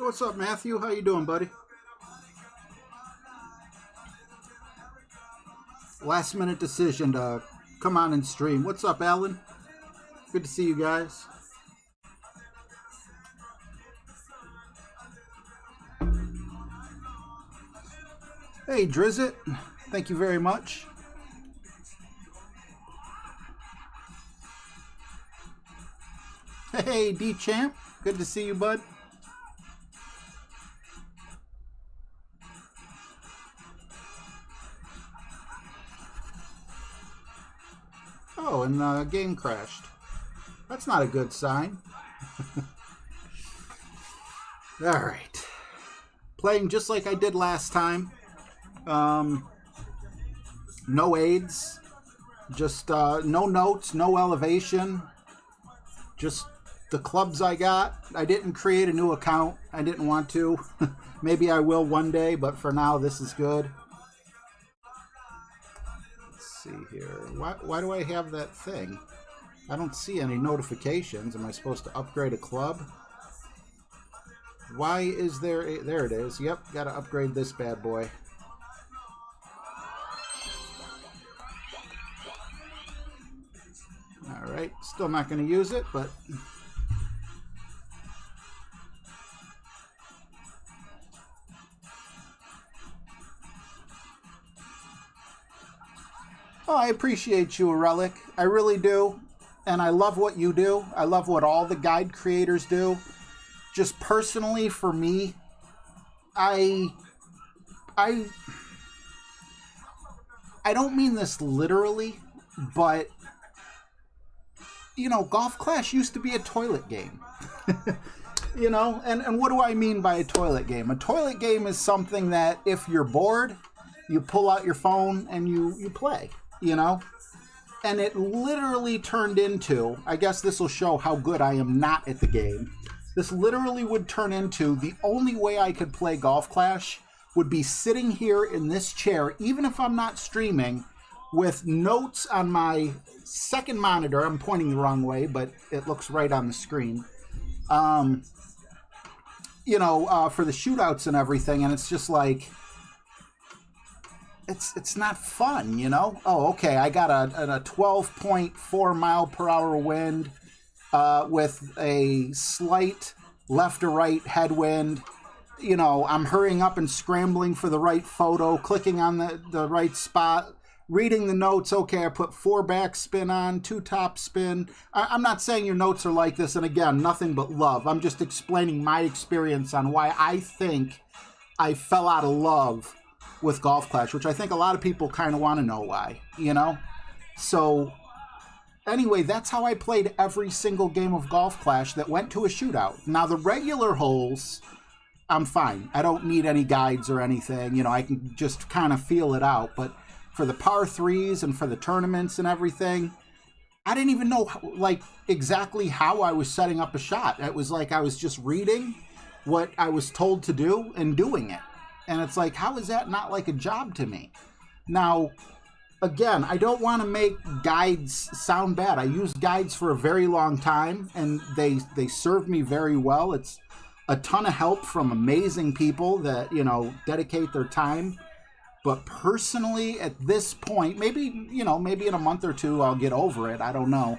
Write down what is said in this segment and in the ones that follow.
what's up, Matthew? How you doing, buddy? Last minute decision to come on and stream. What's up, Alan? Good to see you guys. Hey, Drizzit. Thank you very much. Hey, D-Champ. Good to see you, bud. Oh, and the game crashed. That's not a good sign. All right. Playing just like I did last time. No aids. Just no notes, no elevation. Just the clubs I got. I didn't create a new account. I didn't want to. Maybe I will one day, but for now, this is good. See here. Why do I have that thing? I don't see any notifications. Am I supposed to upgrade a club? Why is there there it is. Yep, gotta upgrade this bad boy. Alright, still not gonna use it, but oh, I appreciate you, Relic. I really do. And I love what you do. I love what all the guide creators do. Just personally, for me, I don't mean this literally, but, you know, Golf Clash used to be a toilet game. You know, and what do I mean by a toilet game? A toilet game is something that if you're bored, you pull out your phone and you play. You know, and it literally turned into, I guess this will show how good I am not at the game. This literally would turn into the only way I could play Golf Clash would be sitting here in this chair, even if I'm not streaming, with notes on my second monitor. I'm pointing the wrong way, but it looks right on the screen. You know, for the shootouts and everything, and it's just like, it's not fun, you know? Oh, okay, I got a 12.4 mile per hour wind with a slight left or right headwind. You know, I'm hurrying up and scrambling for the right photo, clicking on the right spot, reading the notes. Okay, I put 4 backspin on, 2 top spin. I'm not saying your notes are like this, and again, nothing but love. I'm just explaining my experience on why I think I fell out of love with Golf Clash, which I think a lot of people kind of want to know why, you know? So, anyway, that's how I played every single game of Golf Clash that went to a shootout. Now, the regular holes, I'm fine. I don't need any guides or anything. You know, I can just kind of feel it out. But for the par threes and for the tournaments and everything, I didn't even know, like, exactly how I was setting up a shot. It was like I was just reading what I was told to do and doing it. And it's like, how is that not like a job to me? Now, again, I don't want to make guides sound bad. I used guides for a very long time, and they served me very well. It's a ton of help from amazing people that, you know, dedicate their time. But personally, at this point, maybe, you know, maybe in a month or two I'll get over it. I don't know.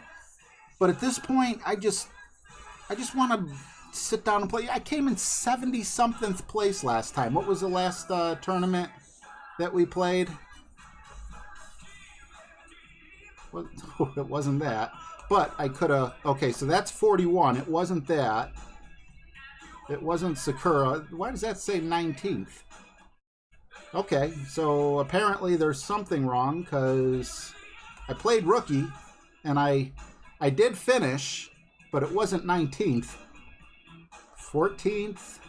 But at this point, I just want to sit down and play. I came in 70-something place last time. What was the last tournament that we played? Well, it wasn't that. But I could have... Okay, so that's 41. It wasn't that. It wasn't Sakura. Why does that say 19th? Okay, so apparently there's something wrong, because I played Rookie, and I did finish, but it wasn't 19th. 14th.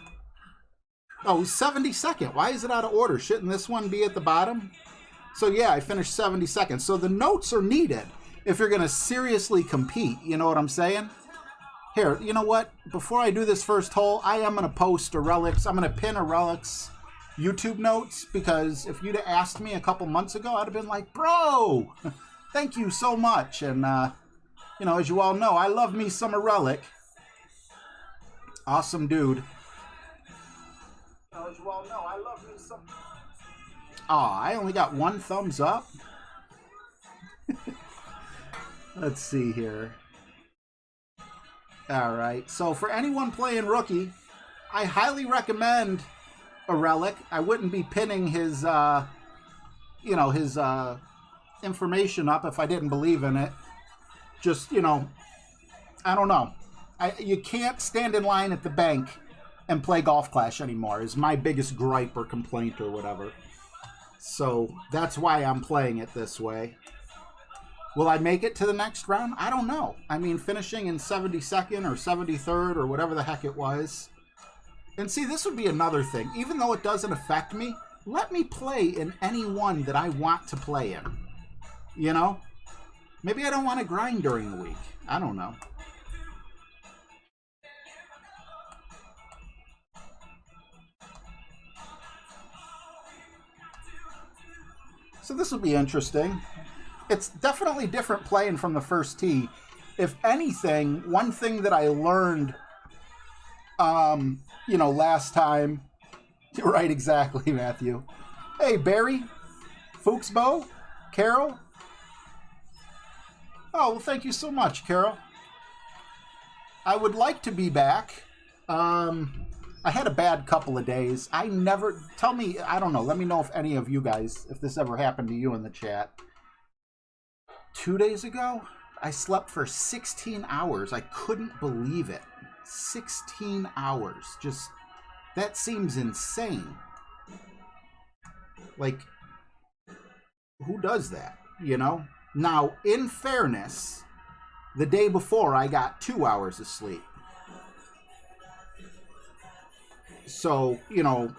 Oh, 72nd. Why is it out of order? Shouldn't this one be at the bottom? So yeah, I finished 72nd. So the notes are needed if you're going to seriously compete. You know what I'm saying? Here, you know what? Before I do this first hole, I am going to post a Relics. I'm going to pin a Relics YouTube notes, because if you'd have asked me a couple months ago, I'd have been like, bro, thank you so much. And, you know, as you all know, I love me some Relic. Awesome dude. as you all know, I love me some... Aw, I only got one thumbs up? Let's see here. Alright, so for anyone playing Rookie, I highly recommend a relic. I wouldn't be pinning his, you know, his information up if I didn't believe in it. Just, you know, I don't know. You can't stand in line at the bank and play Golf Clash anymore, is my biggest gripe or complaint or whatever. So that's why I'm playing it this way. Will I make it to the next round? I don't know. I mean, finishing in 72nd or 73rd or whatever the heck it was. And see, this would be another thing. Even though it doesn't affect me, let me play in any one that I want to play in. You know? Maybe I don't want to grind during the week. I don't know. So this will be interesting. It's definitely different playing from the first tee. If anything, one thing that I learned, you know, last time... Right, exactly, Matthew. Hey, Barry, Fuchsbo, Carol. Oh, well, thank you so much, Carol. I would like to be back. I had a bad couple of days. I never... Tell me, I don't know. Let me know if any of you guys, if this ever happened to you in the chat. 2 days ago, I slept for 16 hours. I couldn't believe it. 16 hours. Just... That seems insane. Like, who does that, you know? Now, in fairness, the day before I got 2 hours of sleep. So, you know,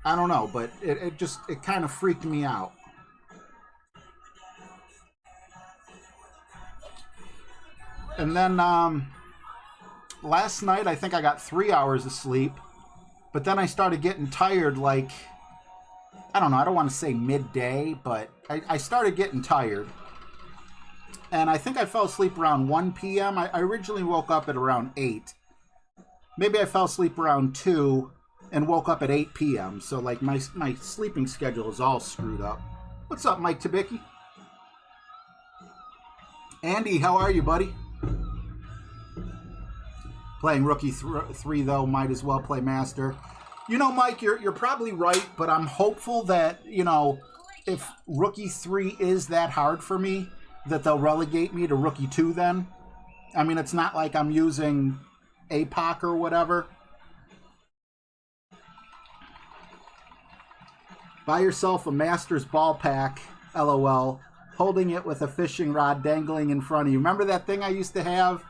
I don't know, but it kind of freaked me out. And then, last night, I think I got 3 hours of sleep, but then I started getting tired, like, I don't know, I don't want to say midday, but I started getting tired. And I think I fell asleep around 1 p.m. I originally woke up at around 8. Maybe I fell asleep around 2 and woke up at 8 p.m. So, like, my sleeping schedule is all screwed up. What's up, Mike Tabicki? Andy, how are you, buddy? Playing Rookie 3, though, might as well play Master. You know, Mike, you're probably right, but I'm hopeful that, you know, if Rookie 3 is that hard for me, that they'll relegate me to Rookie 2 then. I mean, it's not like I'm using APOC or whatever. Buy yourself a Masters ball pack, LOL, holding it with a fishing rod dangling in front of you. Remember that thing I used to have?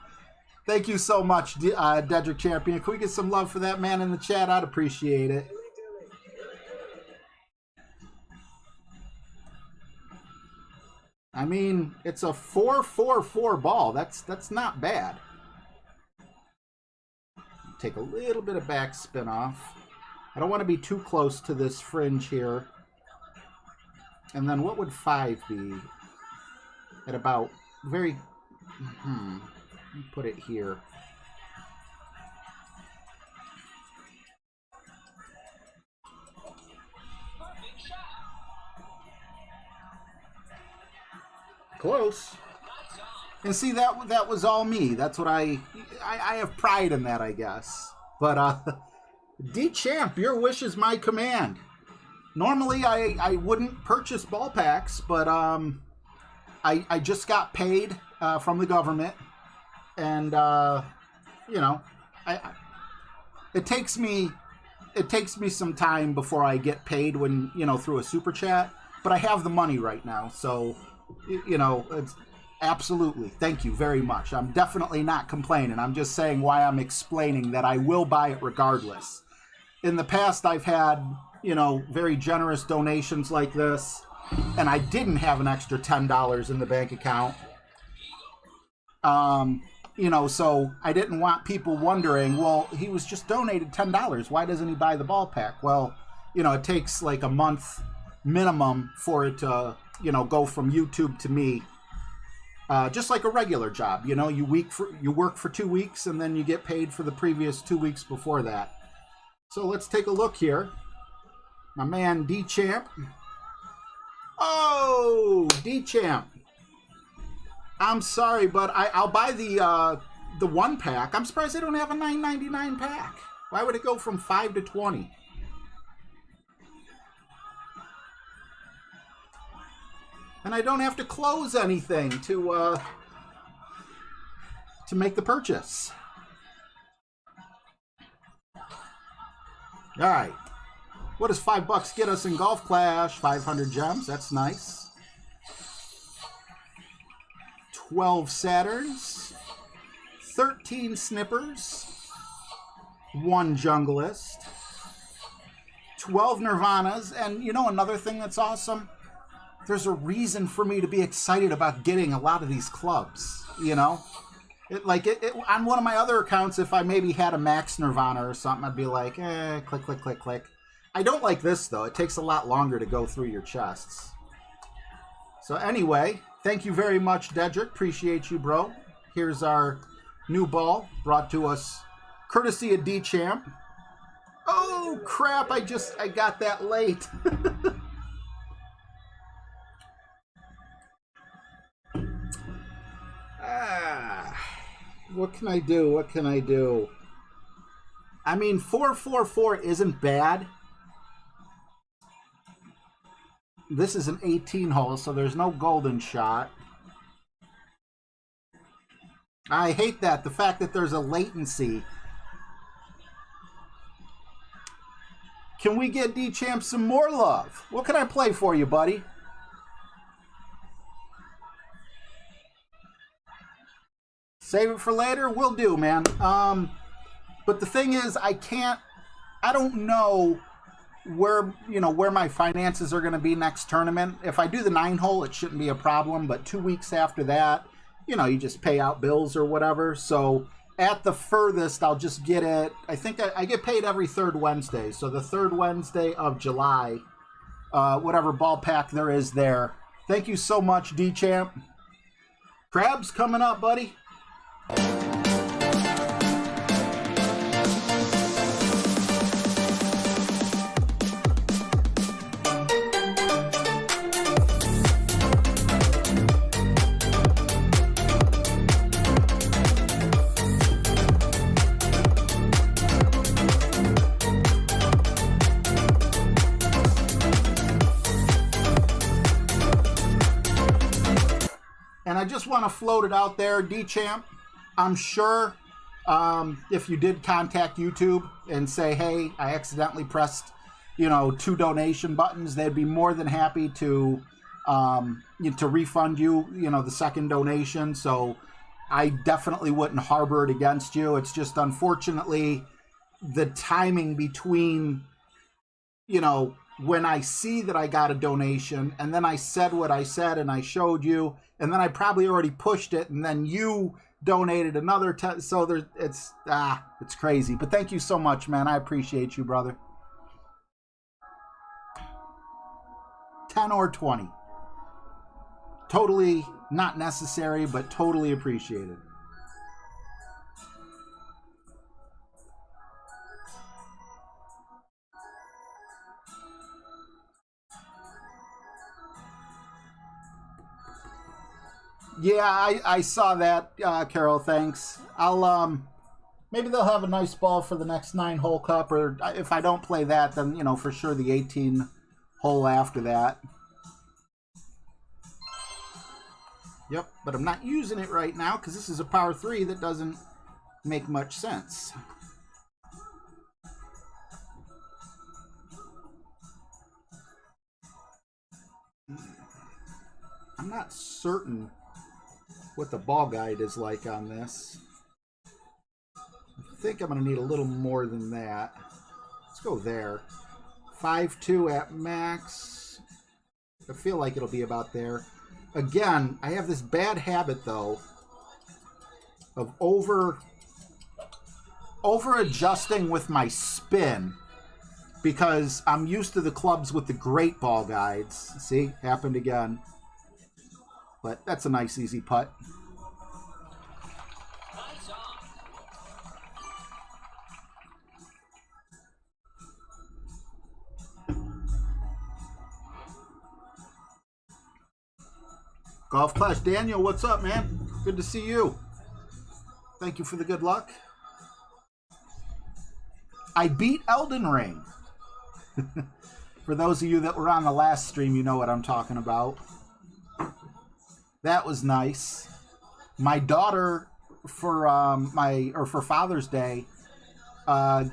Thank you so much, Dedrick Champion. Can we get some love for that man in the chat? I'd appreciate it. I mean, it's a 4-4-4 ball. That's not bad. Take a little bit of backspin off. I don't want to be too close to this fringe here. And then what would 5 be? At about very... Put it here. Close. And see, that was all me. That's what I have pride in that, I guess. But D-Champ, your wish is my command. Normally I wouldn't purchase ball packs, but I just got paid from the government. And you know, it takes me some time before I get paid when, you know, through a super chat, but I have the money right now, so you know, it's absolutely, thank you very much. I'm definitely not complaining. I'm just saying why I'm explaining that I will buy it regardless. In the past, I've had, you know, very generous donations like this, and I didn't have an extra $10 in the bank account. You know, so I didn't want people wondering, well, he was just donated $10. Why doesn't he buy the ball pack? Well, you know, it takes like a month minimum for it to, you know, go from YouTube to me. Just like a regular job, you know, you work for 2 weeks and then you get paid for the previous 2 weeks before that. So let's take a look here. My man D-Champ. Oh, D-Champ. I'm sorry, but I'll buy the 1-pack. I'm surprised they don't have a $9.99 pack. Why would it go from 5 to 20? And I don't have to close anything to make the purchase. All right. What does $5 get us in Golf Clash? 500 gems. That's nice. 12 Saturns. 13 Snippers. 1 Junglist. 12 Nirvanas. And you know another thing that's awesome? There's a reason for me to be excited about getting a lot of these clubs, you know? On one of my other accounts, if I maybe had a max Nirvana or something, I'd be like, click, click, click, click. I don't like this, though. It takes a lot longer to go through your chests. So anyway, thank you very much, Dedrick. Appreciate you, bro. Here's our new ball brought to us courtesy of D-Champ. Oh, crap. I got that late. What can I do? What can I do? I mean, 444 isn't bad. This is an 18 hole, so there's no golden shot. I hate that, the fact that there's a latency. Can we get D-Champ some more love? What can I play for you, buddy? Save it for later? Will do, man. But the thing is, I don't know where my finances are going to be next tournament. If I do the 9-hole, it shouldn't be a problem. But 2 weeks after that, you just pay out bills or whatever. So at the furthest, I'll just get it. I think I get paid every 3rd Wednesday. So the 3rd Wednesday of July, whatever ball pack there is there. Thank you so much, D-Champ. Crabs coming up, buddy. And I just want to float it out there, D-Champ. I'm sure if you did contact YouTube and say, hey, I accidentally pressed, 2 donation buttons, they'd be more than happy to refund you, the second donation. So I definitely wouldn't harbor it against you. It's just unfortunately the timing between, when I see that I got a donation and then I said what I said and I showed you, and then I probably already pushed it and then you donated another so it's crazy. But thank you so much, man. I appreciate you, brother. 10 or 20. Totally not necessary, but totally appreciated. Yeah, I saw that, Carol. Thanks. I'll maybe they'll have a nice ball for the next 9-hole cup, or if I don't play that, then for sure the 18 hole after that. Yep, but I'm not using it right now because this is a par 3 that doesn't make much sense. I'm not certain what the ball guide is like on this. I think I'm going to need a little more than that. Let's go there. 5.2 at max. I feel like it'll be about there. Again, I have this bad habit, though, of over-adjusting with my spin because I'm used to the clubs with the great ball guides. See? Happened again. But that's a nice, easy putt. Golf Clash Daniel, what's up, man? Good to see you. Thank you for the good luck. I beat Elden Ring. For those of you that were on the last stream, you know what I'm talking about. That was nice. My daughter, for for Father's Day,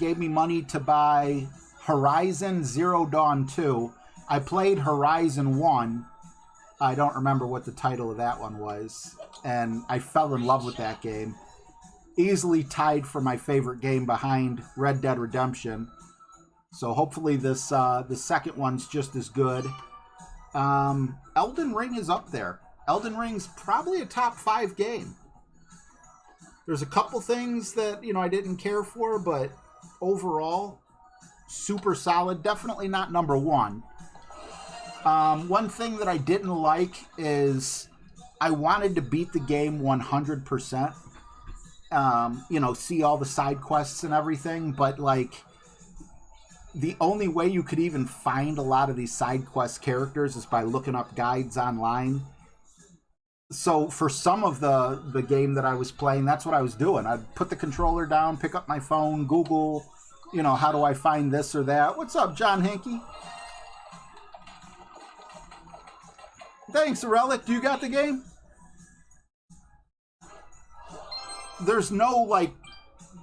gave me money to buy Horizon Zero Dawn 2. I played Horizon 1. I don't remember what the title of that one was. And I fell in love with that game. Easily tied for my favorite game behind Red Dead Redemption. So hopefully this the second one's just as good. Elden Ring is up there. Elden Ring's probably a top 5 game. There's a couple things that, I didn't care for, but overall, super solid. Definitely not number 1. One thing that I didn't like is I wanted to beat the game 100%. See all the side quests and everything, but the only way you could even find a lot of these side quest characters is by looking up guides online. So for some of the game that I was playing, that's what I was doing. I'd put the controller down, pick up my phone, Google, how do I find this or that? What's up, John Hinkey? Thanks, Relic. Do you got the game? There's no,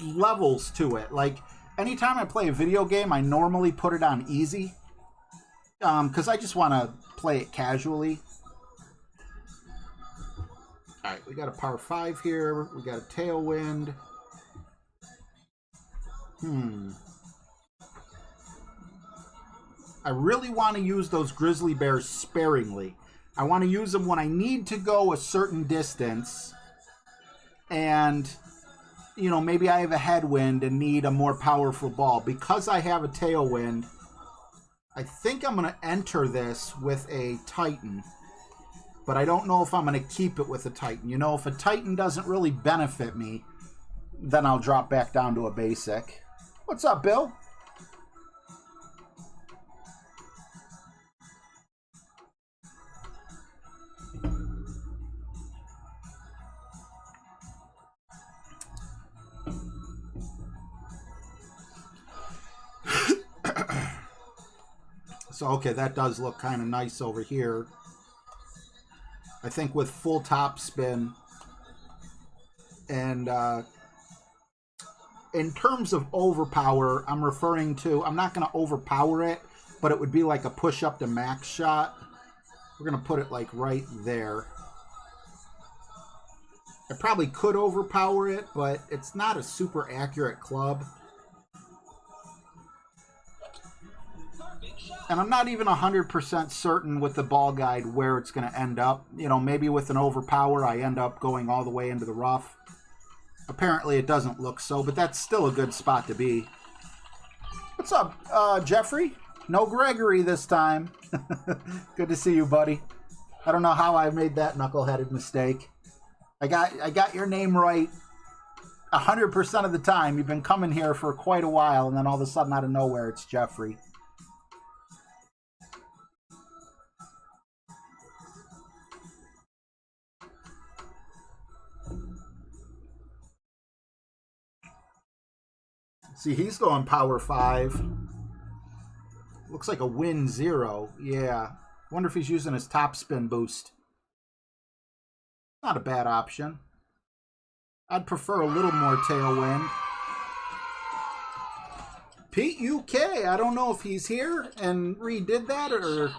levels to it. Anytime I play a video game, I normally put it on easy. Because I just want to play it casually. Alright, we got a par 5 here. We got a tailwind. I really want to use those grizzly bears sparingly. I want to use them when I need to go a certain distance. And, maybe I have a headwind and need a more powerful ball. Because I have a tailwind, I think I'm going to enter this with a Titan. But I don't know if I'm going to keep it with a Titan. If a Titan doesn't really benefit me, then I'll drop back down to a basic. What's up, Bill? So, okay, that does look kind of nice over here. I think with full top spin and in terms of overpower, I'm referring to, I'm not going to overpower it, but it would be like a push up to max shot. We're going to put it right there. I probably could overpower it, but it's not a super accurate club. And I'm not even 100% certain with the ball guide where it's going to end up. Maybe with an overpower, I end up going all the way into the rough. Apparently, it doesn't look so, but that's still a good spot to be. What's up, Jeffrey? No Gregory this time. Good to see you, buddy. I don't know how I made that knuckleheaded mistake. I got your name right 100% of the time. You've been coming here for quite a while, and then all of a sudden, out of nowhere, it's Jeffrey. See, he's going power 5. Looks like a win 0. Yeah. Wonder if he's using his top spin boost. Not a bad option. I'd prefer a little more tailwind. Pete UK, I don't know if he's here and redid that or...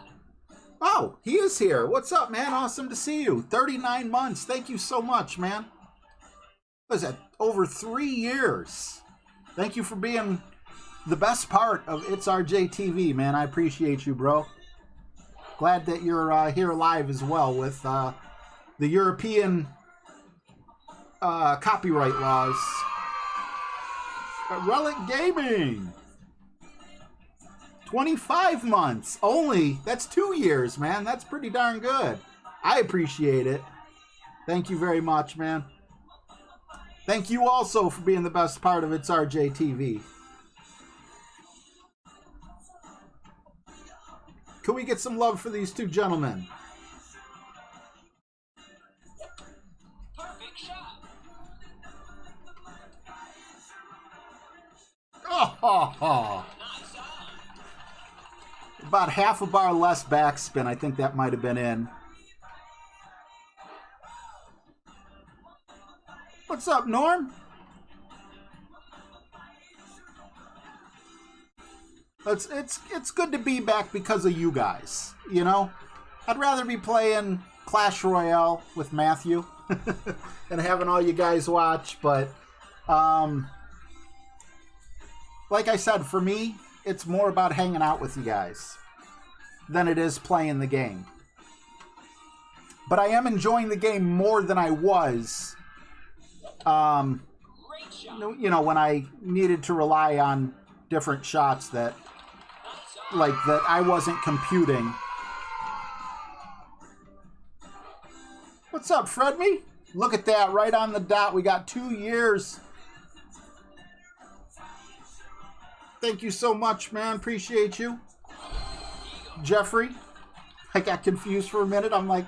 Oh, he is here. What's up, man? Awesome to see you. 39 months. Thank you so much, man. What is that? Over 3 years. Thank you for being the best part of It's RJ TV, man. I appreciate you, bro. Glad that you're here live as well with the European copyright laws. Relic Gaming. 25 months only. That's 2 years, man. That's pretty darn good. I appreciate it. Thank you very much, man. Thank you also for being the best part of It's RJ TV. Can we get some love for these two gentlemen? Oh, about half a bar less backspin. I think that might have been in. What's up, Norm? It's good to be back because of you guys. You know, I'd rather be playing Clash Royale with Matthew and having all you guys watch. But like I said, for me, it's more about hanging out with you guys than it is playing the game. But I am enjoying the game more than I was. You know, when I needed to rely on different shots that I wasn't computing. What's up, Fredme? Look at that, right on the dot. We got 2 years. Thank you so much, man. Appreciate you. Jeffrey, I got confused for a minute. I'm like,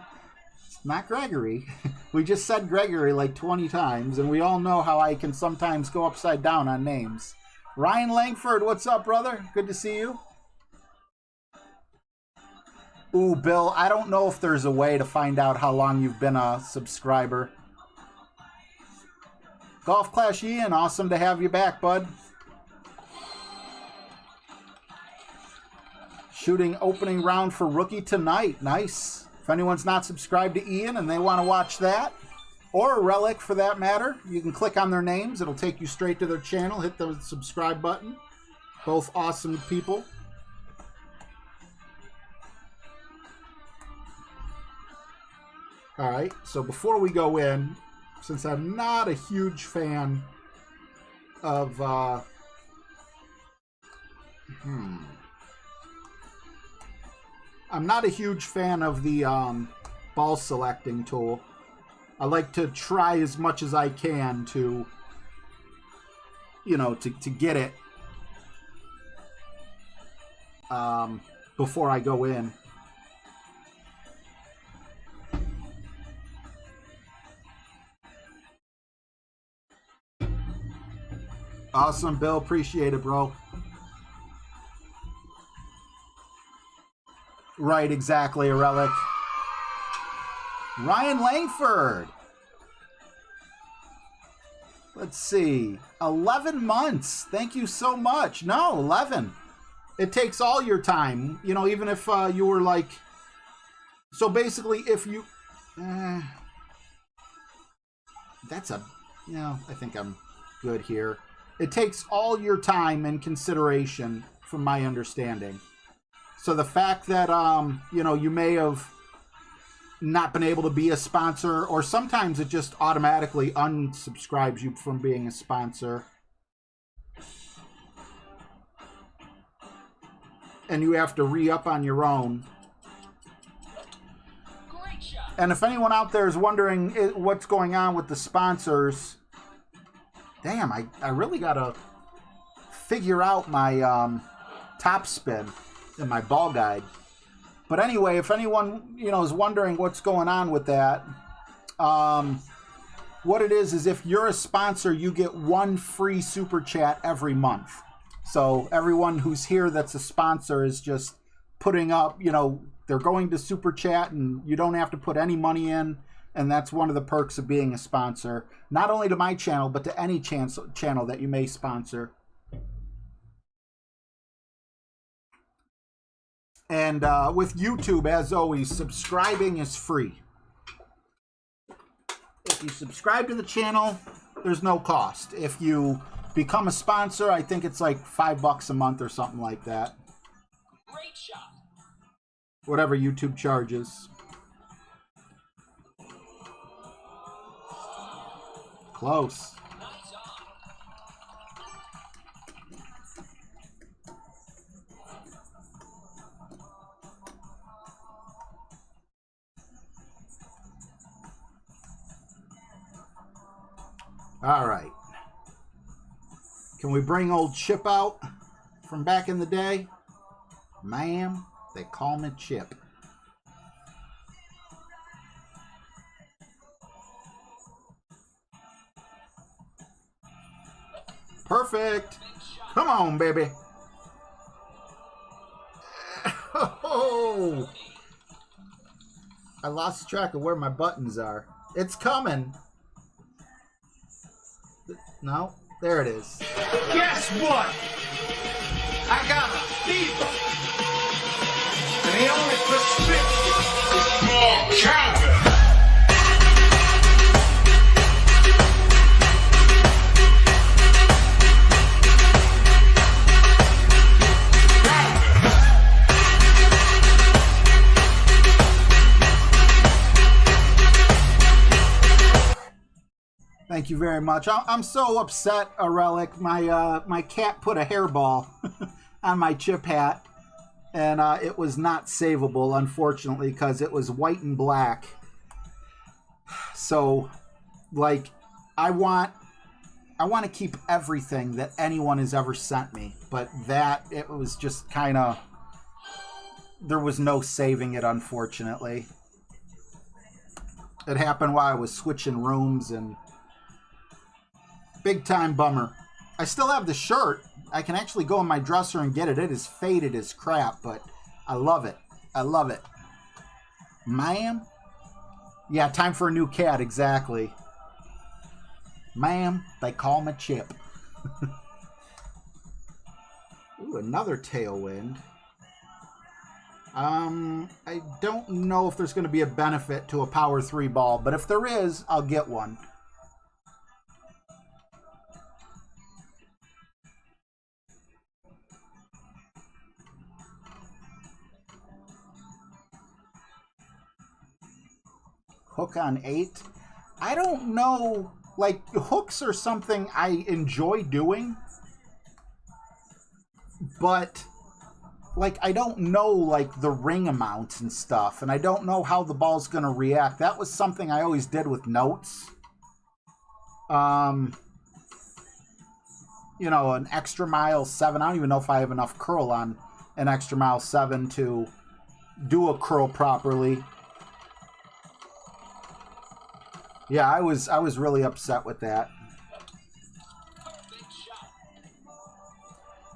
it's not Gregory. We just said Gregory like 20 times, and we all know how I can sometimes go upside down on names. Ryan Langford, what's up, brother? Good to see you. Ooh, Bill, I don't know if there's a way to find out how long you've been a subscriber. Golf Clash Ian, awesome to have you back, bud. Shooting opening round for Rookie tonight. Nice. If anyone's not subscribed to Ian and they want to watch that, or a Relic for that matter, you can click on their names. It'll take you straight to their channel. Hit the subscribe button. Both awesome people. All right, so before we go in, since I'm not a huge fan of I'm not a huge fan of the ball selecting tool. I like to try as much as I can to, you know, to get it before I go in. Awesome, Bill. Appreciate it, bro. Right, exactly, a Relic. Ryan Langford. Let's see. 11 months. Thank you so much. No, 11. It takes all your time. You know, even if you were like... So basically, if you... that's a... You know, I think I'm good here. It takes all your time in consideration, from my understanding. So the fact that, you know, you may have not been able to be a sponsor, or sometimes it just automatically unsubscribes you from being a sponsor. And you have to re-up on your own. And if anyone out there is wondering what's going on with the sponsors, damn, I really got to figure out my top spin in my ball guide. But anyway, if anyone, you know, is wondering what's going on with that, what it is if you're a sponsor, you get 1 free super chat every month. So everyone who's here that's a sponsor is just putting up, you know, they're going to super chat and you don't have to put any money in. And that's one of the perks of being a sponsor, not only to my channel, but to any channel that you may sponsor. And with YouTube, as always, subscribing is free. If you subscribe to the channel, there's no cost. If you become a sponsor, I think it's like $5 a month or something like that. Great shot. Whatever YouTube charges. Close. All right. Can we bring old Chip out from back in the day? Ma'am, they call me Chip. Perfect. Come on, baby. Oh, I lost track of where my buttons are. It's coming. No, there it is. Guess what? I got a fever. And the only prescription is more counter. Thank you very much. I'm so upset, Relic. My cat put a hairball on my chip hat, and it was not savable, unfortunately, because it was white and black. So, like, I want to keep everything that anyone has ever sent me, but that, it was just kind of, there was no saving it, unfortunately. It happened while I was switching rooms, and big time bummer. I still have the shirt. I can actually go in my dresser and get it. It is faded as crap, but I love it. I love it. Ma'am? Yeah, time for a new cat, exactly. Ma'am, they call me Chip. Ooh, another tailwind. I don't know if there's going to be a benefit to a Power 3 ball, but if there is, I'll get one. Hook on 8. I don't know, like, hooks are something I enjoy doing, but, like, I don't know, like, the ring amounts and stuff, and I don't know how the ball's going to react. That was something I always did with notes. You know, an extra mile 7, I don't even know if I have enough curl on an extra mile 7 to do a curl properly. Yeah, I was really upset with that.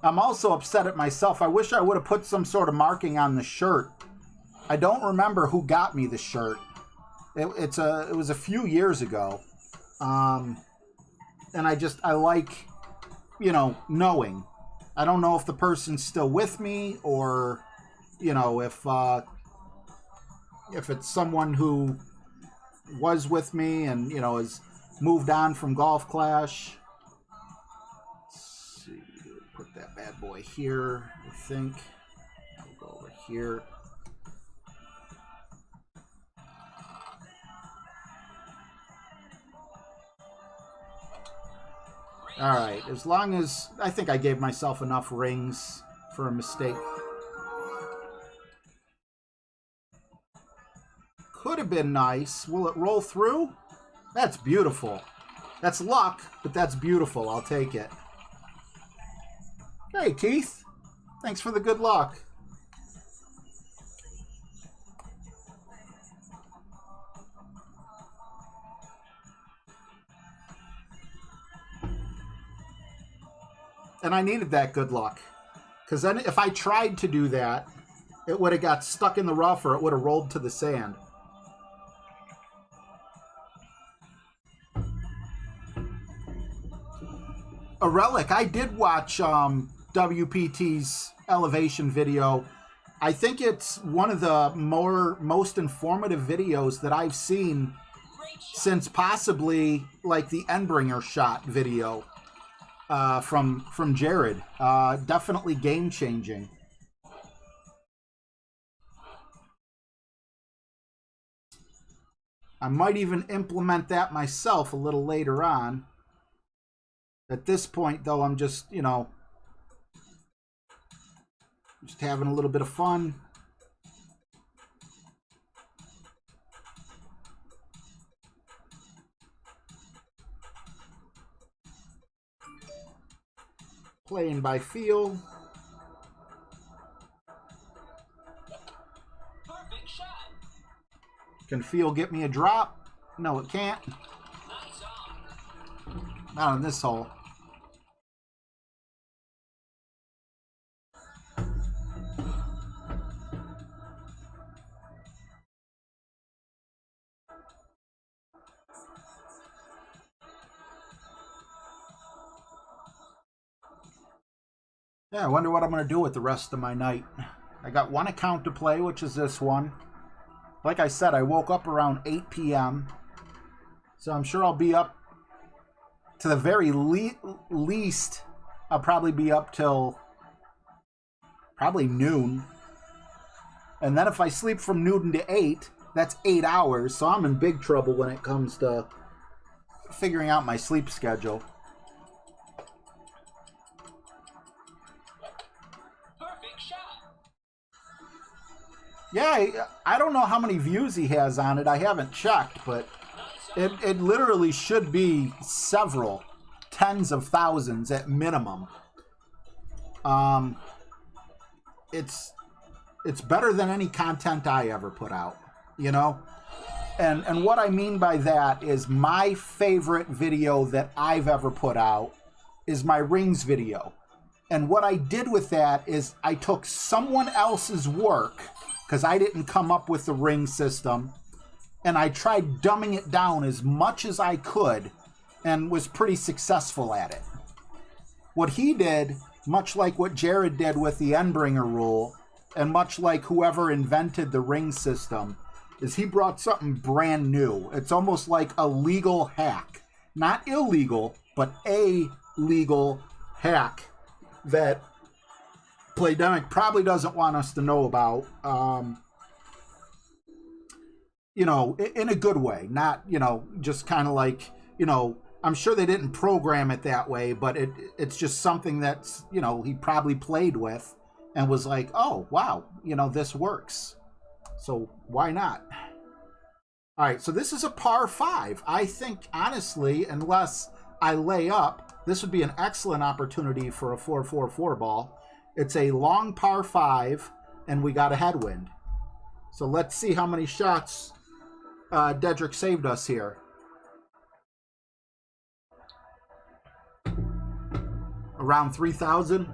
I'm also upset at myself. I wish I would have put some sort of marking on the shirt. I don't remember who got me the shirt. It was a few years ago. And I like, you know, knowing. I don't know if the person's still with me, or, you know, if it's someone who was with me and, you know, has moved on from Golf Clash. Let's see, put that bad boy here, I think. I'll go over here. All right, as long as, I think I gave myself enough rings for a mistake. Could have been nice. Will it roll through? That's beautiful. That's luck, but that's beautiful. I'll take it. Hey, Keith. Thanks for the good luck. And I needed that good luck. Because then if I tried to do that, it would have got stuck in the rough, or it would have rolled to the sand. A Relic, I did watch WPT's elevation video. I think it's one of the most informative videos that I've seen since possibly like the Endbringer shot video from Jared. Definitely game changing. I might even implement that myself a little later on. At this point, though, I'm just, you know, just having a little bit of fun. Playing by feel. Can feel get me a drop? No, it can't. Not on this hole. Yeah, I wonder what I'm going to do with the rest of my night. I got one account to play, which is this one. Like I said, I woke up around 8 p.m. So I'm sure I'll be up to the very least. I'll probably be up till probably noon. And then if I sleep from noon to 8, that's 8 hours. So I'm in big trouble when it comes to figuring out my sleep schedule. Yeah, I don't know how many views he has on it. I haven't checked, but it literally should be several tens of thousands at minimum. It's better than any content I ever put out, you know? And what I mean by that is my favorite video that I've ever put out is my rings video. And what I did with that is I took someone else's work, because I didn't come up with the ring system, and I tried dumbing it down as much as I could and was pretty successful at it. What he did, much like what Jared did with the Endbringer rule, and much like whoever invented the ring system, is he brought something brand new. It's almost like a legal hack. Not illegal, but a legal hack that Playdemic probably doesn't want us to know about, you know, in a good way. Not, you know, just kind of like, you know, I'm sure they didn't program it that way, but it's just something that's, you know, he probably played with and was like, oh, wow, you know, this works. So why not? All right, so this is a par 5. I think, honestly, unless I lay up, this would be an excellent opportunity for a 4-4-4 ball. It's a long par 5, and we got a headwind. So let's see how many shots Dedrick saved us here. Around 3,000.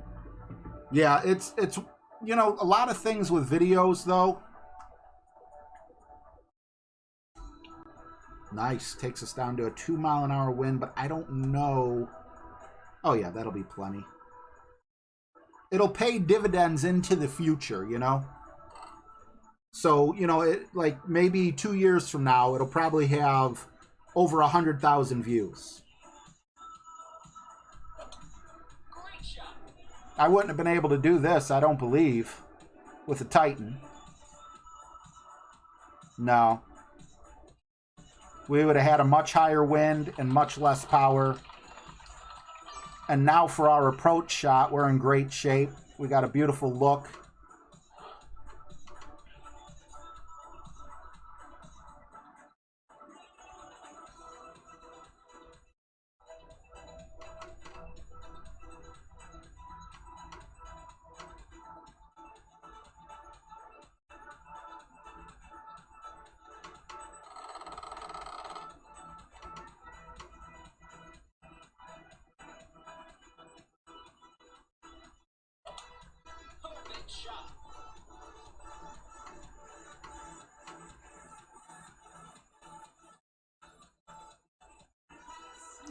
Yeah, it's you know, a lot of things with videos though. Nice, takes us down to a 2-mile-an-hour wind, but I don't know. Oh yeah, that'll be plenty. It'll pay dividends into the future, you know? So, you know, it, like maybe 2 years from now, it'll probably have over 100,000 views. I wouldn't have been able to do this, I don't believe, with a Titan. No. We would have had a much higher wind and much less power. And now for our approach shot, we're in great shape. We got a beautiful look.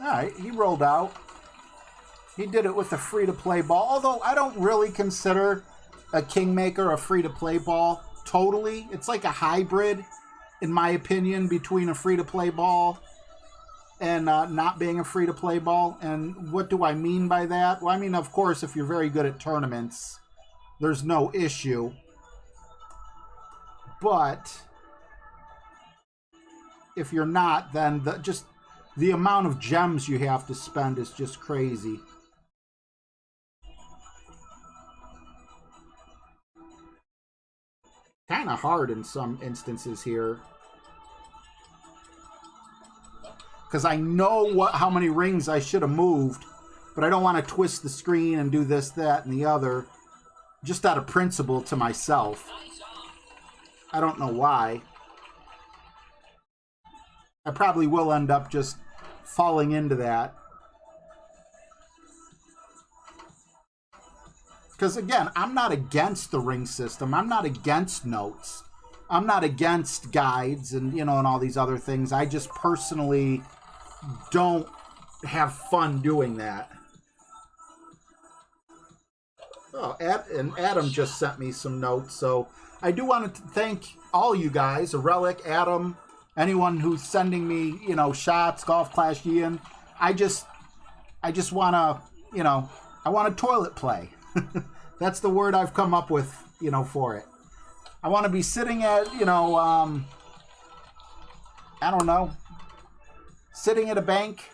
All right, he rolled out. He did it with a free-to-play ball, although I don't really consider a Kingmaker a free-to-play ball totally. It's like a hybrid, in my opinion, between a free-to-play ball and not being a free-to-play ball. And what do I mean by that? Well, I mean, of course, if you're very good at tournaments, there's no issue. But if you're not, then just the amount of gems you have to spend is just crazy. Kind of hard in some instances here. Because I know how many rings I should have moved, but I don't want to twist the screen and do this, that, and the other. Just out of principle to myself. I don't know why. I probably will end up just falling into that. Because again, I'm not against the ring system. I'm not against notes. I'm not against guides and, you know, and all these other things. I just personally don't have fun doing that. Oh, and Adam just sent me some notes, so I do want to thank all you guys, a Relic, Adam, anyone who's sending me, shots, Golf Clash Ian. I just want to, I want to toilet play. That's the word I've come up with, for it. I want to be sitting at, I don't know, sitting at a bank,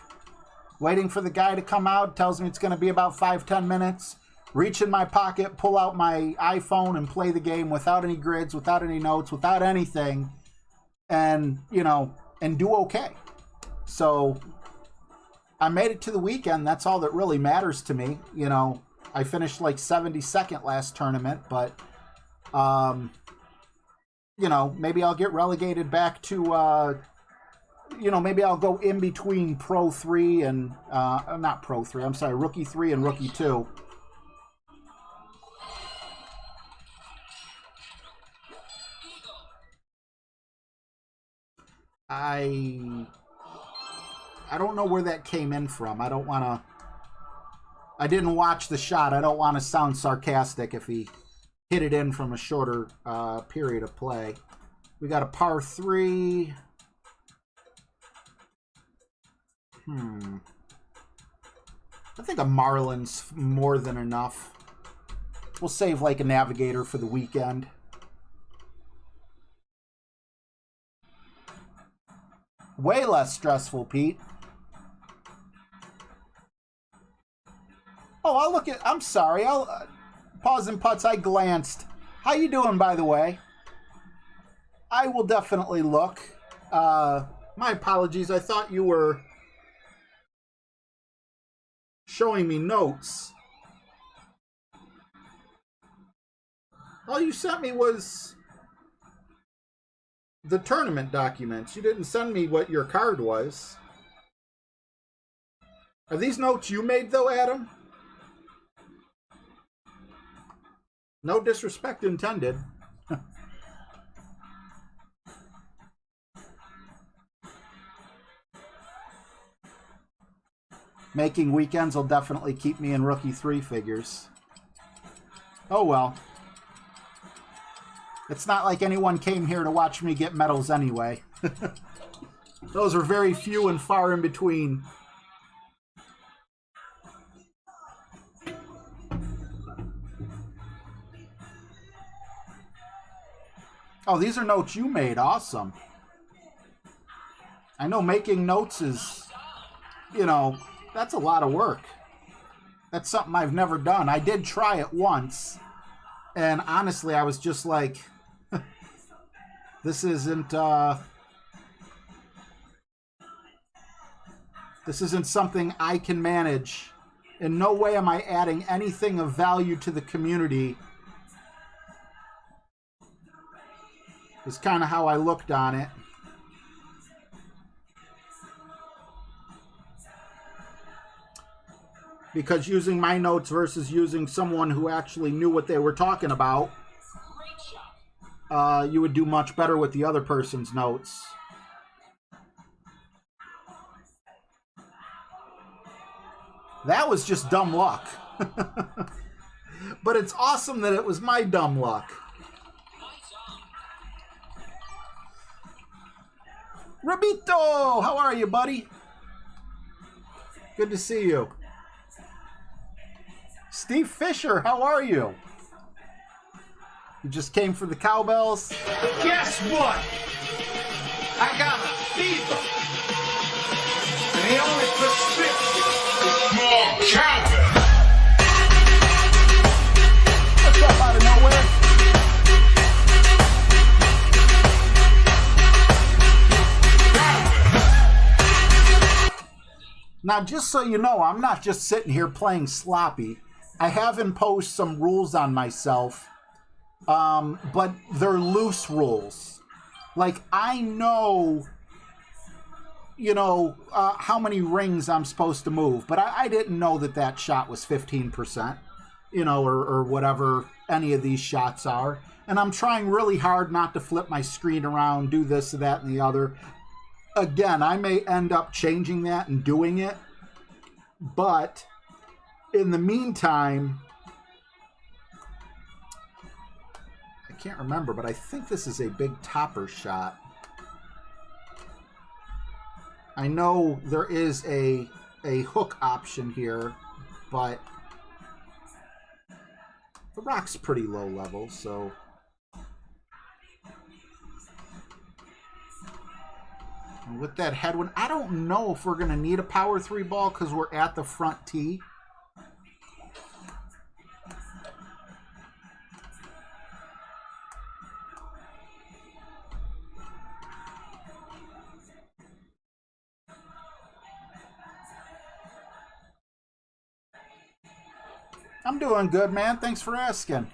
waiting for the guy to come out, tells me it's going to be about 5-10 minutes. Reach in my pocket, pull out my iPhone, and play the game without any grids, without any notes, without anything, and, and do okay. So I made it to the weekend. That's all that really matters to me. I finished like 72nd last tournament, but, maybe I'll get relegated back to, maybe I'll go in between Pro 3 and, not Pro 3, I'm sorry, Rookie 3 and Rookie 2. I don't know where that came in from. I didn't watch the shot. I don't want to sound sarcastic if he hit it in from a shorter period of play. We got a par 3. I think a Marlin's more than enough. We'll save like a Navigator for the weekend. Way less stressful, Pete. Oh, I'll look at... I'm sorry. I'll... Pause and putts, I glanced. How you doing, by the way? I will definitely look. My apologies. I thought you were showing me notes. All you sent me was the tournament documents. You didn't send me what your card was. Are these notes you made, though, Adam? No disrespect intended. Making weekends will definitely keep me in Rookie 3 figures. Oh well. It's not like anyone came here to watch me get medals anyway. Those are very few and far in between. Oh, these are notes you made. Awesome. I know making notes is, that's a lot of work. That's something I've never done. I did try it once. And honestly, I was just like, this isn't something I can manage. In no way am I adding anything of value to the community. Is kind of how I looked on it. Because using my notes versus using someone who actually knew what they were talking about, you would do much better with the other person's notes. That was just dumb luck. But it's awesome that it was my dumb luck. Rabito, how are you, buddy? Good to see you. Steve Fisher, how are you? You just came for the cowbells? Guess what? I got a fever. And the only prescription is more cowbell. What's up out of nowhere? Now, just so you know, I'm not just sitting here playing sloppy. I have imposed some rules on myself, but they're loose rules. Like, I know, how many rings I'm supposed to move, but I didn't know that shot was 15%, or whatever any of these shots are. And I'm trying really hard not to flip my screen around, do this, that, and the other. Again, I may end up changing that and doing it, but in the meantime, can't remember, but I think this is a big topper shot. I know there is a hook option here, but the rock's pretty low level, so... And with that headwind, I don't know if we're going to need a power 3 ball because we're at the front tee. I'm doing good, man. Thanks for asking.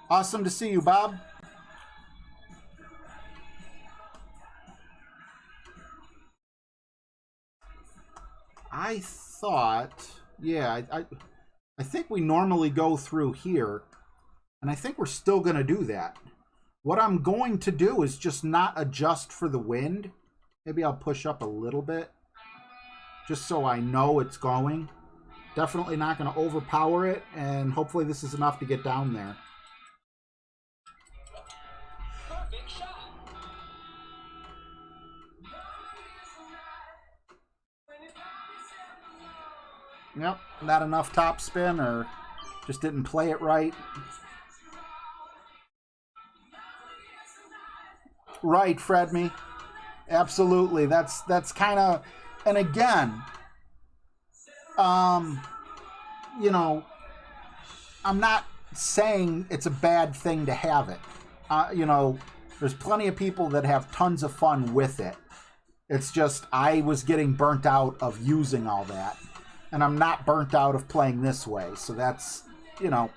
Awesome to see you, Bob. I thought, yeah, I think we normally go through here, and I think we're still going to do that. What I'm going to do is just not adjust for the wind. Maybe I'll push up a little bit, just so I know it's going. Definitely not going to overpower it, and hopefully this is enough to get down there. Yep, not enough top spin, or just didn't play it right. Right, Fredme. Absolutely. That's kind of, and again, you know, I'm not saying it's a bad thing to have it. You know, there's plenty of people that have tons of fun with it. It's just I was getting burnt out of using all that. And I'm not burnt out of playing this way. So that's, you know,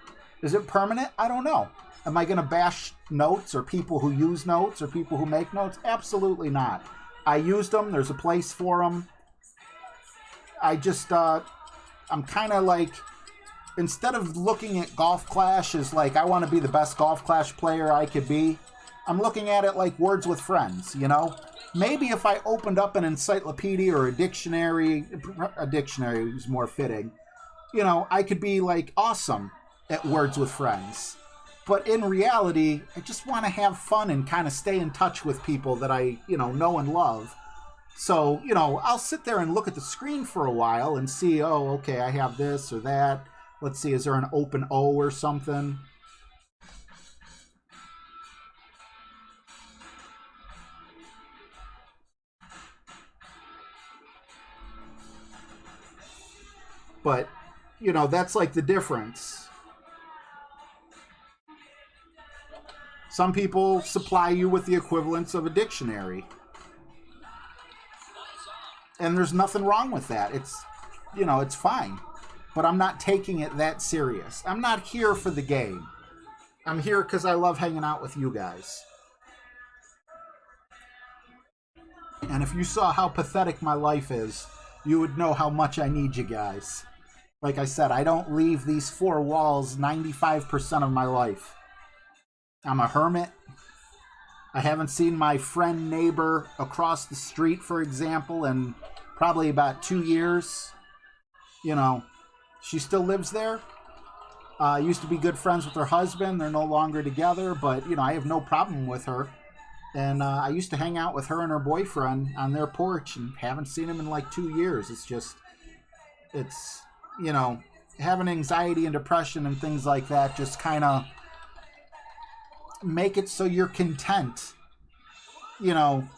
is it permanent? I don't know. Am I going to bash notes or people who use notes or people who make notes? Absolutely not. I used them. There's a place for them. I just, I'm kind of like, instead of looking at Golf Clash as like, I want to be the best Golf Clash player I could be, I'm looking at it like Words with Friends, you know? Maybe if I opened up an encyclopedia or a dictionary is more fitting, you know, I could be like awesome at Words with Friends. But in reality, I just want to have fun and kind of stay in touch with people that I, you know and love. So, you know, I'll sit there and look at the screen for a while and see, oh, okay, I have this or that. Let's see, is there an open O or something? But, you know, that's like the difference. Some people supply you with the equivalents of a dictionary. And there's nothing wrong with that. It's, you know, it's fine. But I'm not taking it that serious. I'm not here for the game. I'm here because I love hanging out with you guys. And if you saw how pathetic my life is, you would know how much I need you guys. Like I said, I don't leave these four walls 95% of my life. I'm a hermit. I haven't seen my friend neighbor across the street, for example, in probably about 2 years. You know, she still lives there. Used to be good friends with her husband. They're no longer together, but, you know, I have no problem with her. And I used to hang out with her and her boyfriend on their porch and haven't seen him in like 2 years. It's just, it's, you know, having anxiety and depression and things like that just kind of make it so you're content, you know,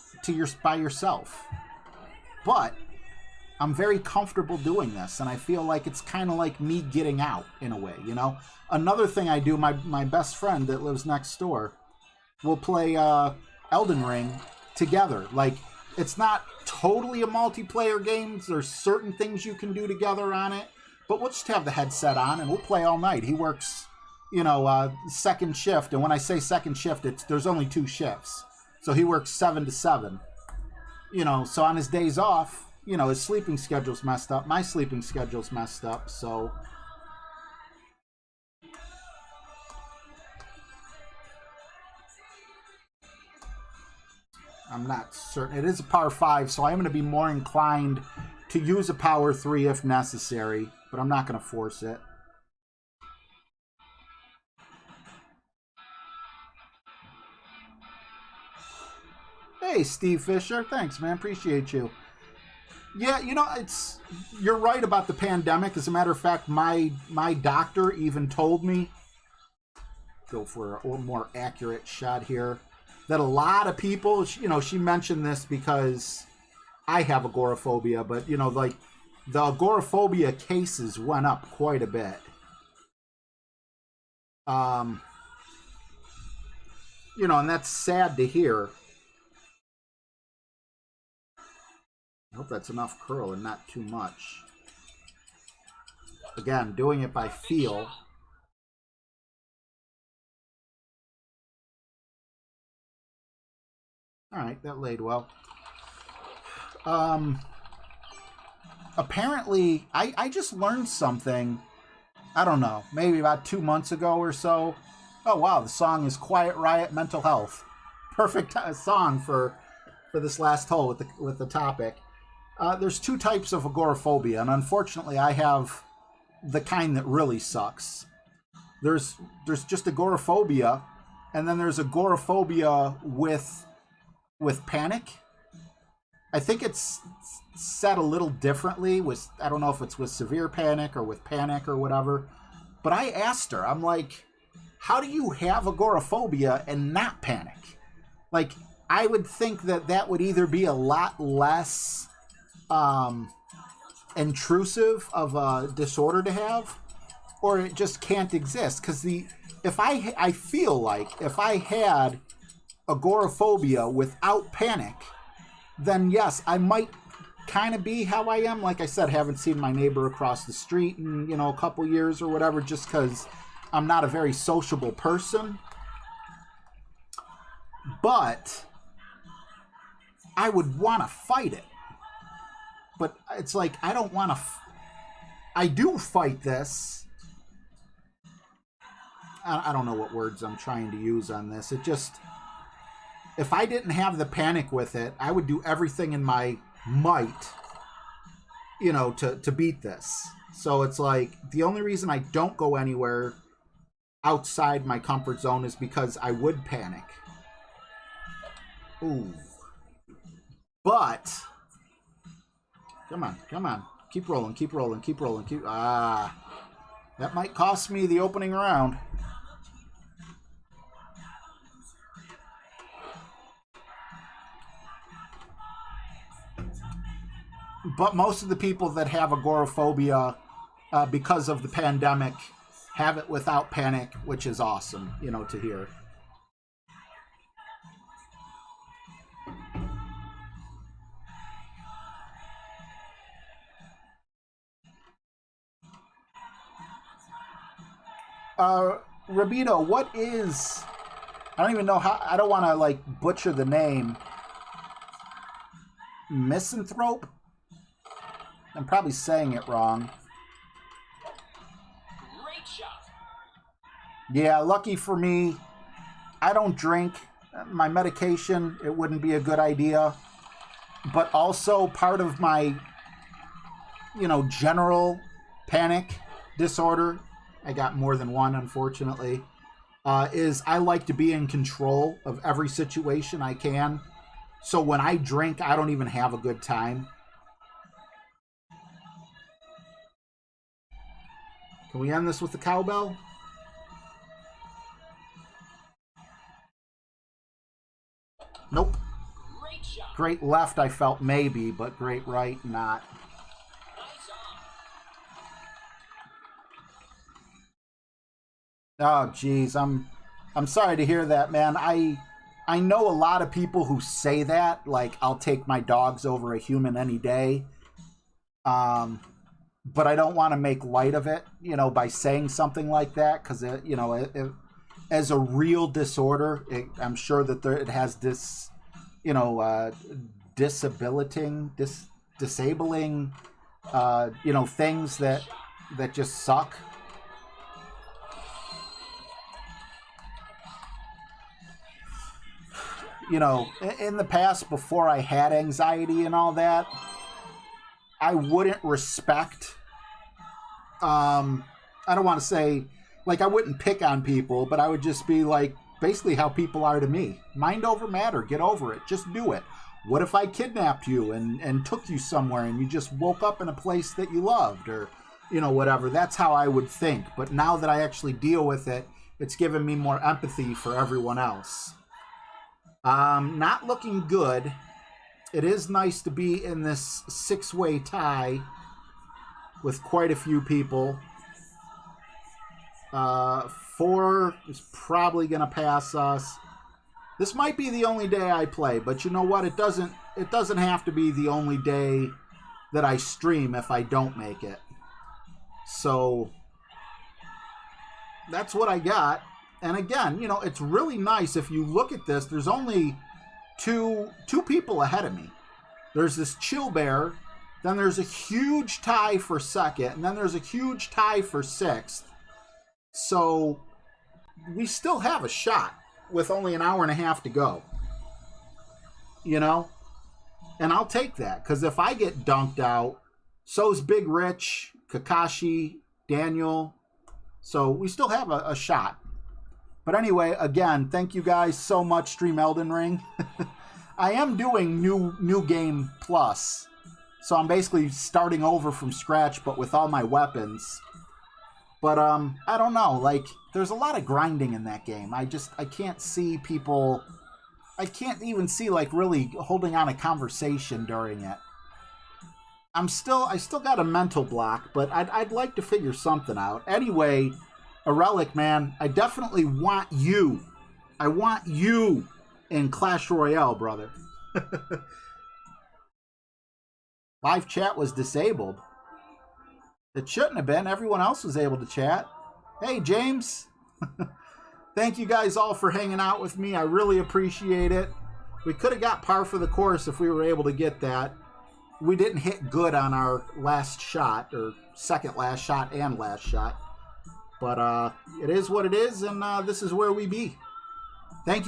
by yourself. But I'm very comfortable doing this, and I feel like it's kind of like me getting out in a way, you know. Another thing I do, my best friend that lives next door, will play Elden Ring together. Like, it's not totally a multiplayer game. There's certain things you can do together on it, but we'll just have the headset on and we'll play all night. He works, you know, second shift, and when I say second shift, there's only 2 shifts. So he works 7 to 7. You know, so on his days off, you know, his sleeping schedule's messed up. My sleeping schedule's messed up, so... I'm not certain. It is a par 5, so I'm going to be more inclined to use a power 3 if necessary, but I'm not going to force it. Hey, Steve Fisher. Thanks, man. Appreciate you. Yeah, you know, you're right about the pandemic. As a matter of fact, my doctor even told me, go for a little more accurate shot here, that a lot of people, you know, she mentioned this because I have agoraphobia, but, you know, like the agoraphobia cases went up quite a bit. You know, and that's sad to hear. I hope that's enough curl and not too much. Again, doing it by feel. All right, that laid well. Apparently, I just learned something, I don't know, maybe about 2 months ago or so. Oh, wow, the song is Quiet Riot Mental Health. Perfect song for this last hole with the topic. There's two types of agoraphobia, and unfortunately, I have the kind that really sucks. There's just agoraphobia, and then there's agoraphobia with panic. I think it's said a little differently. I don't know if it's with severe panic or with panic or whatever. But I asked her, I'm like, how do you have agoraphobia and not panic? Like, I would think that would either be a lot less intrusive of a disorder to have, or it just can't exist. Because I feel like if I had agoraphobia without panic, then yes, I might kind of be how I am. Like I said, haven't seen my neighbor across the street in, you know, a couple years or whatever, just because I'm not a very sociable person. But I would want to fight it. But it's like, I don't want to... I do fight this. I don't know what words I'm trying to use on this. It just... If I didn't have the panic with it, I would do everything in my might, you know, to beat this. So it's like, the only reason I don't go anywhere outside my comfort zone is because I would panic. Ooh. But, come on. Keep rolling. That might cost me the opening round. But most of the people that have agoraphobia because of the pandemic have it without panic, which is awesome, you know, to hear. Rabito, what is... I don't even know how... I don't want to, like, butcher the name. Misanthrope? I'm probably saying it wrong. Great shot. Yeah, lucky for me, I don't drink. My medication, it wouldn't be a good idea. But also part of my, you know, general panic disorder, I got more than one, unfortunately, is I like to be in control of every situation I can. So when I drink, I don't even have a good time. Can we end this with the cowbell? Nope. Great left, I felt maybe, but great right, not. Oh, geez, I'm sorry to hear that, man. I know a lot of people who say that, like, I'll take my dogs over a human any day. But I don't want to make light of it, you know, by saying something like that, because, you know, as a real disorder, I'm sure that it has this, you know, disabling, you know, things that just suck. You know, in the past, before I had anxiety and all that, I wouldn't respect, I don't want to say, like, I wouldn't pick on people, but I would just be like, basically how people are to me. Mind over matter. Get over it. Just do it. What if I kidnapped you and took you somewhere and you just woke up in a place that you loved, or, you know, whatever? That's how I would think. But now that I actually deal with it, it's given me more empathy for everyone else. Not looking good. It is nice to be in this 6-way tie with quite a few people. 4 is probably going to pass us. This might be the only day I play, but you know what? It doesn't have to be the only day that I stream if I don't make it. So that's what I got. And again, you know, it's really nice. If you look at this, there's only two people ahead of me. There's this Chill Bear, then there's a huge tie for second, and then there's a huge tie for 6th. So we still have a shot with only an hour and a half to go. You know? And I'll take that, because if I get dunked out, so's Big Rich, Kakashi, Daniel. So we still have a shot. But anyway, again, thank you guys so much, Stream Elden Ring. I am doing new game plus. So I'm basically starting over from scratch, but with all my weapons. But I don't know, like, there's a lot of grinding in that game. I can't see people, I can't even see, like, really holding on a conversation during it. I still got a mental block, but I'd like to figure something out. Anyway, a Relic, man, I definitely want you. I want you in Clash Royale, brother. Live chat was disabled. It shouldn't have been. Everyone else was able to chat. Hey, James. Thank you guys all for hanging out with me. I really appreciate it. We could have got par for the course if we were able to get that. We didn't hit good on our last shot, or second last shot and last shot. But it is what it is, and this is where we be.